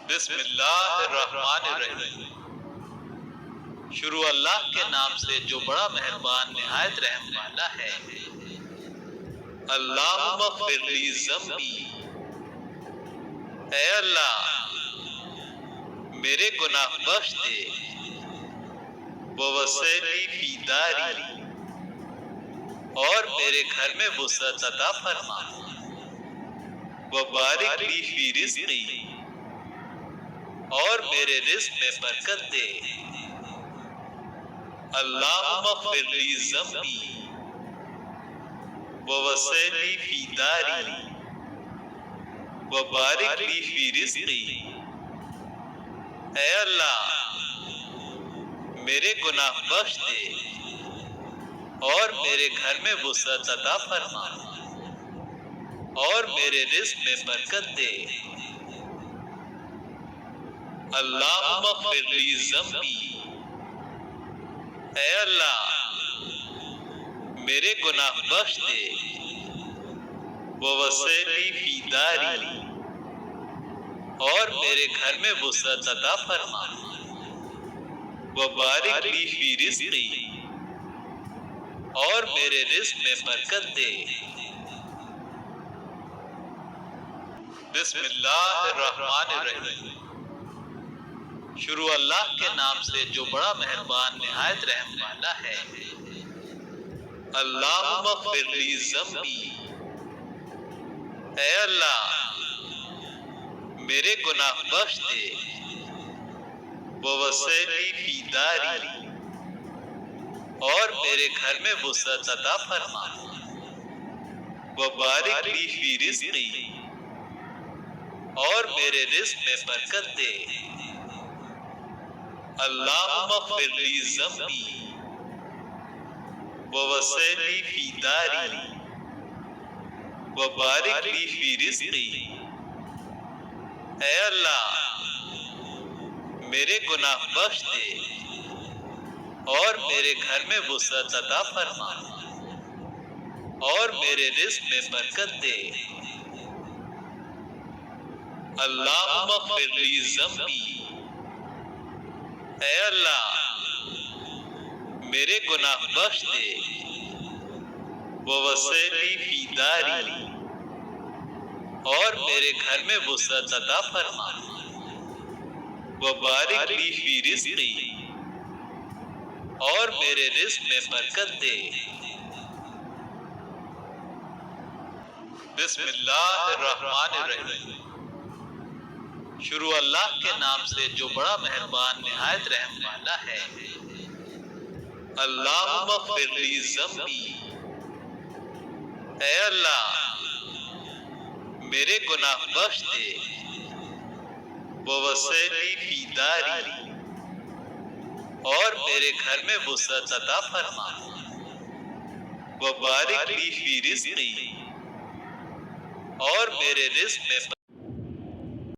بسم اللہ الرحمن الرحیم۔ شروع اللہ کے نام سے جو بڑا مہربان نہایت رحم والا ہے۔ اللہم اغفر لی ذنبی، اے اللہ میرے گناہ بخش دے، ووسع لی فی داری، اور میرے گھر میں وسعت عطا فرما، وبارک لی فی رزقی، اور میرے رزق میں برکت دے۔ اللہم اغفر لی ذنبی ووسع لی فی داری، وبارک لی فی رزقی۔ اے اللہ میرے گناہ بخش دے، اور میرے گھر میں وسعت عطا فرما، اور میرے رزق میں برکت دے۔ اللہم اغفر لی ذنبی، اے اللہ میرے گناہ بخش دے، ووسع لی فی داری، اور میرے گھر میں وسعت عطا فرما، وبارک لی فی رزقی، اور میرے رزق میں برکت دے۔ بسم اللہ الرحمن الرحیم۔ شروع اللہ کے نام سے جو بڑا مہربان نہایت رحم والا ہے۔ اللہم اغفر لی ذنبی، اے اللہ میرے گناہ بخش دے، ووسع لی فی داری، اور میرے گھر میں وسعت عطا فرما، وبارک لی فی رزقی، اور میرے رزق میں برکت دے۔ اللہم اغفر لی ذنبی ووسع لی فی داری، وبارک لی فی رزقی۔ اے اللہ میرے گناہ بخش دے، اور میرے گھر میں وسعت عطا فرما، اور میرے رزق میں برکت دے۔ اللہم اغفر لی ذنبی، اے اللہ میرے گناہ بخش دے، ووسع لی فی داری، اور میرے گھر میں وسعت عطا فرما، وبارک لی فی رزقی، اور میرے رزق میں برکت دے۔ بسم اللہ الرحمن الرحیم۔ شروع اللہ کے نام سے جو بڑا مہربان نہایت رحم والا ہے۔ اللہم اغفر لی ذنبی، اے اللہ میرے گناہ بخش دے، ووسع لی فی داری، اور میرے گھر میں وسعت عطا فرما، وبارک لی فی رزقی، اور میرے رزق میں